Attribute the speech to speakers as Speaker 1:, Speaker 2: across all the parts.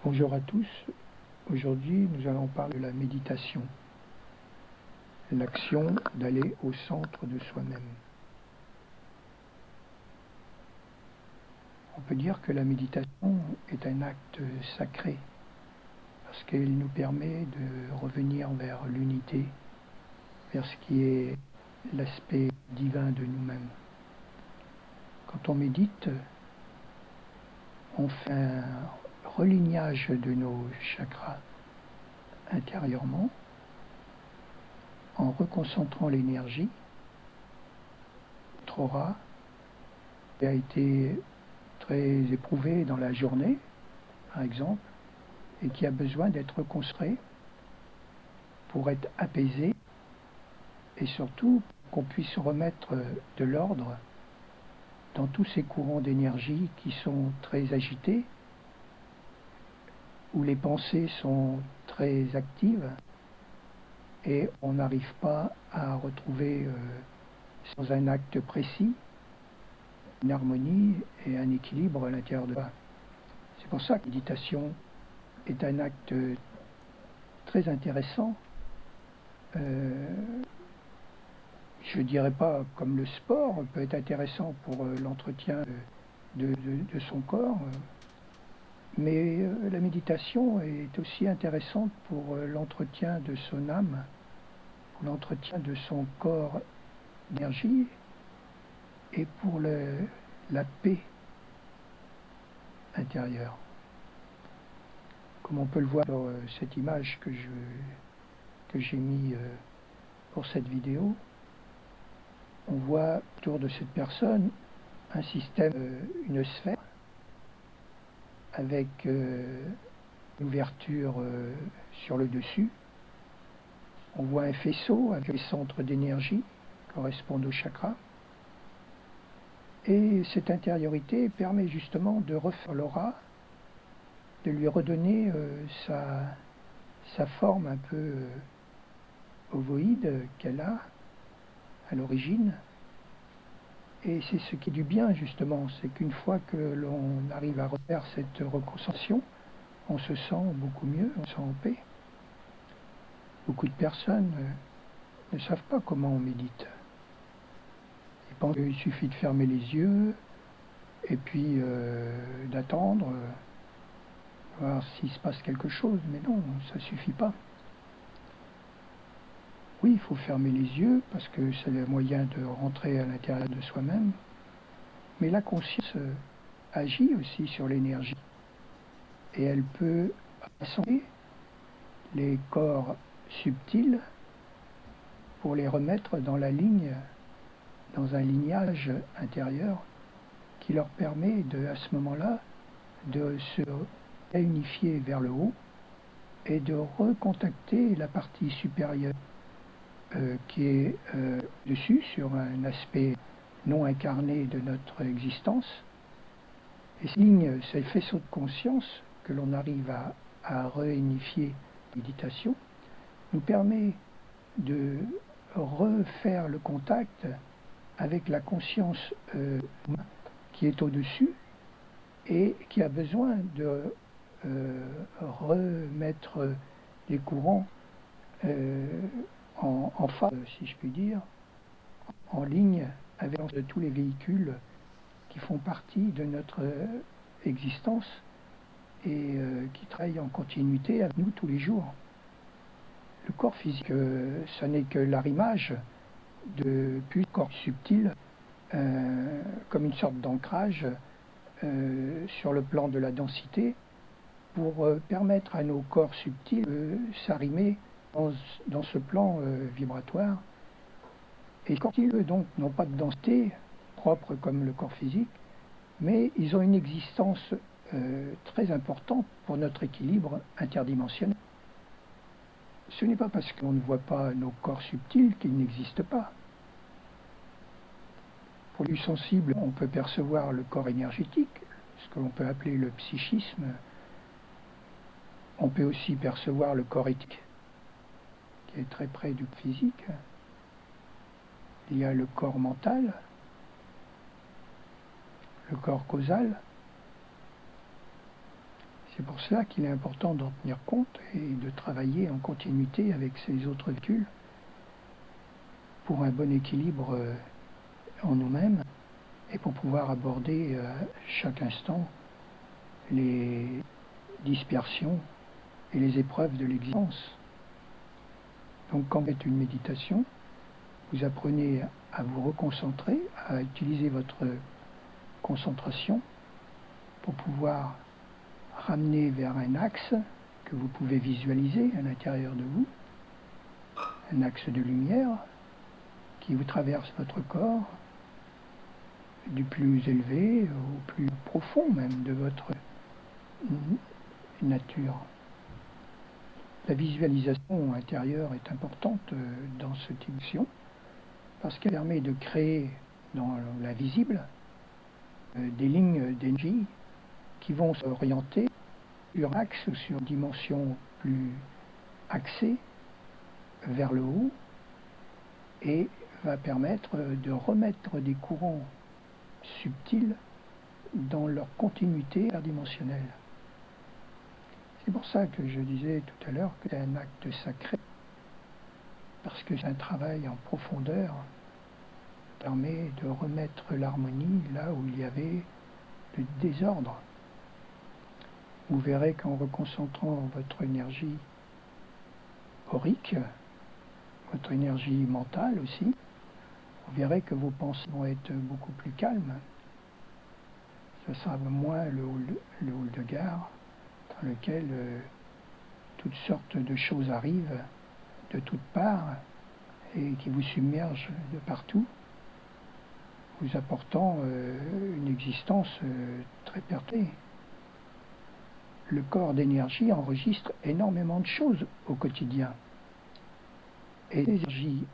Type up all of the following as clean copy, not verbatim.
Speaker 1: Bonjour à tous. Aujourd'hui, nous allons parler de la méditation, l'action d'aller au centre de soi-même. On peut dire que la méditation est un acte sacré parce qu'elle nous permet de revenir vers l'unité, vers ce qui est l'aspect divin de nous-mêmes. Quand on médite, on fait un relignage de nos chakras intérieurement en reconcentrant l'énergie. Notre aura a été très éprouvé dans la journée, par exemple, et qui a besoin d'être reconstruit pour être apaisé et surtout qu'on puisse remettre de l'ordre dans tous ces courants d'énergie qui sont très agités, où les pensées sont très actives et on n'arrive pas à retrouver sans un acte précis une harmonie et un équilibre à l'intérieur de soi. C'est pour ça que la méditation est un acte très intéressant. Je ne dirais pas comme le sport peut être intéressant pour l'entretien de son corps, mais la méditation est aussi intéressante pour l'entretien de son âme, pour l'entretien de son corps d'énergie et pour la paix intérieure. Comme on peut le voir dans cette image que j'ai mis pour cette vidéo, on voit autour de cette personne un système, une sphère avec une ouverture sur le dessus. On voit un faisceau avec les centres d'énergie qui correspondent au chakra. Et cette intériorité permet justement de refaire l'aura, de lui redonner sa forme un peu ovoïde qu'elle a à l'origine. Et c'est ce qui est du bien justement, c'est qu'une fois que l'on arrive à refaire cette reconcentration, on se sent beaucoup mieux, on se sent en paix. Beaucoup de personnes ne savent pas comment on médite. Ils pensent qu'il suffit de fermer les yeux et puis d'attendre, voir s'il se passe quelque chose. Mais non, ça ne suffit pas. Oui, il faut fermer les yeux parce que c'est le moyen de rentrer à l'intérieur de soi-même. Mais la conscience agit aussi sur l'énergie et elle peut rassembler les corps subtils pour les remettre dans la ligne, dans un lignage intérieur qui leur permet à ce moment-là de se réunifier vers le haut et de recontacter la partie supérieure qui est dessus sur un aspect non incarné de notre existence. Et ces lignes, ces faisceaux de conscience que l'on arrive à réunifier en méditation, nous permet de refaire le contact avec la conscience qui est au-dessus et qui a besoin de remettre les courants en phase, si je puis dire, en ligne avec tous les véhicules qui font partie de notre existence et qui travaillent en continuité avec nous tous les jours. Le corps physique, ce n'est que l'arrimage de plus corps subtils, comme une sorte d'ancrage sur le plan de la densité pour permettre à nos corps subtils de s'arrimer dans ce plan vibratoire. Et quand ils donc n'ont pas de densité propre comme le corps physique, mais ils ont une existence très importante pour notre équilibre interdimensionnel. Ce n'est pas parce qu'on ne voit pas nos corps subtils qu'ils n'existent pas. Pour les plus sensibles, on peut percevoir le corps énergétique, ce que l'on peut appeler le psychisme. On peut aussi percevoir le corps éthique, qui est très près du physique. Il y a le corps mental, le corps causal. C'est pour cela qu'il est important d'en tenir compte et de travailler en continuité avec ces autres véhicules pour un bon équilibre en nous-mêmes et pour pouvoir aborder à chaque instant les dispersions et les épreuves de l'existence. Donc quand vous faites une méditation, vous apprenez à vous reconcentrer, à utiliser votre concentration pour pouvoir ramener vers un axe que vous pouvez visualiser à l'intérieur de vous, un axe de lumière qui vous traverse votre corps, du plus élevé au plus profond même de votre nature. La visualisation intérieure est importante dans ce type d'action parce qu'elle permet de créer dans l'invisible des lignes d'énergie qui vont s'orienter sur un axe ou sur une dimension plus axée vers le haut et va permettre de remettre des courants subtils dans leur continuité interdimensionnelle. C'est pour ça que je disais tout à l'heure que c'est un acte sacré, parce que c'est un travail en profondeur qui permet de remettre l'harmonie là où il y avait le désordre. Vous verrez qu'en reconcentrant votre énergie aurique, votre énergie mentale aussi, vous verrez que vos pensées vont être beaucoup plus calmes. Ce sera moins le hall de gare dans lequel toutes sortes de choses arrivent de toutes parts et qui vous submergent de partout, vous apportant une existence très perturbée. Le corps d'énergie enregistre énormément de choses au quotidien. Et l'énergie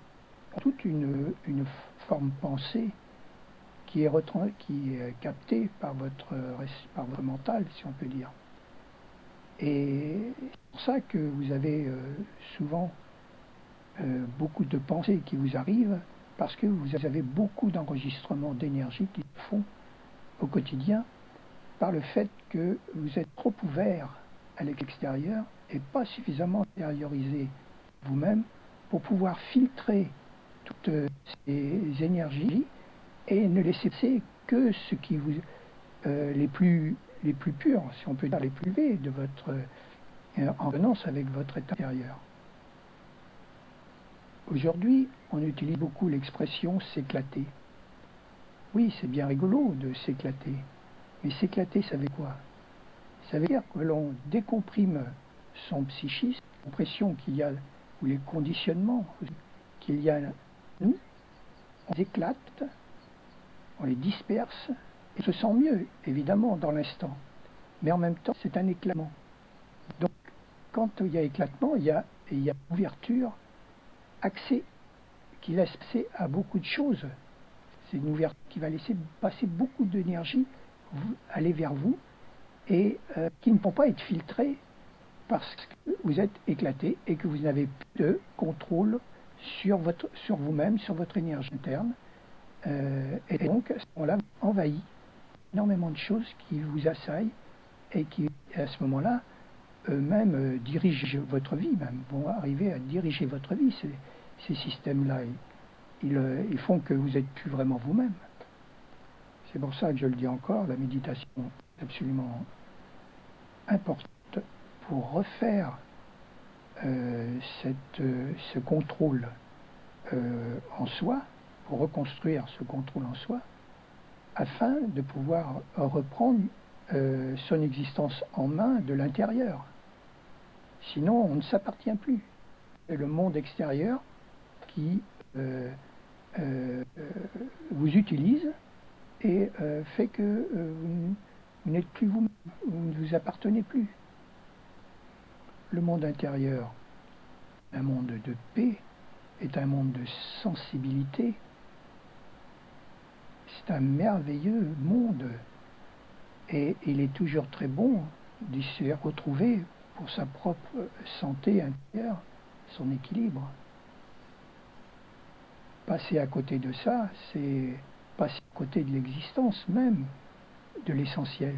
Speaker 1: a toute une forme pensée qui est captée par votre mental, si on peut dire. Et c'est pour ça que vous avez souvent beaucoup de pensées qui vous arrivent, parce que vous avez beaucoup d'enregistrements d'énergie qui se font au quotidien par le fait que vous êtes trop ouvert à l'extérieur et pas suffisamment intériorisé vous-même pour pouvoir filtrer toutes ces énergies et ne laisser passer que ce qui vous les plus purs, si on peut dire les plus élevés de votre en renonce avec votre état intérieur. Aujourd'hui, on utilise beaucoup l'expression s'éclater. Oui, c'est bien rigolo de s'éclater, mais s'éclater, ça veut quoi? Ça veut dire que l'on décomprime son psychisme, l'impression qu'il y a, ou les conditionnements qu'il y a nous, on les éclate, on les disperse, et on se sent mieux, évidemment, dans l'instant. Mais en même temps, c'est un éclatement. Donc, quand il y a éclatement, il y a ouverture, accès, qui laisse passer à beaucoup de choses. C'est une ouverture qui va laisser passer beaucoup d'énergie, aller vers vous, et qui ne peut pas être filtrée parce que vous êtes éclaté et que vous n'avez plus de contrôle sur vous-même, sur votre énergie interne. Et donc, à ce moment-là, vous envahit énormément de choses qui vous assaillent et qui, à ce moment-là, eux-mêmes dirigent votre vie, même, vont arriver à diriger votre vie. Ces systèmes-là, ils font que vous n'êtes plus vraiment vous-même. C'est pour ça que je le dis encore, la méditation est absolument importante pour refaire ce contrôle en soi, pour reconstruire ce contrôle en soi, afin de pouvoir reprendre son existence en main de l'intérieur. Sinon, on ne s'appartient plus. C'est le monde extérieur qui vous utilise et fait que vous n'êtes plus vous-même, vous ne vous appartenez plus. Le monde intérieur, un monde de paix, est un monde de sensibilité. C'est un merveilleux monde et il est toujours très bon de se retrouver pour sa propre santé intérieure, son équilibre. Passer à côté de ça, c'est passer à côté de l'existence même, de l'essentiel.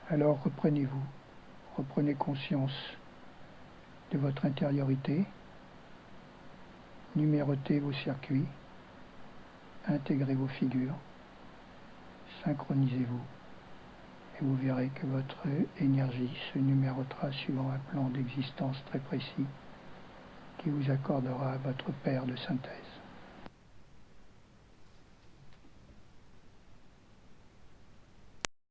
Speaker 1: Alors reprenez-vous, reprenez conscience de votre intériorité, numérotez vos circuits, intégrez vos figures, synchronisez-vous, et vous verrez que votre énergie se numérotera suivant un plan d'existence très précis qui vous accordera votre paire de synthèse.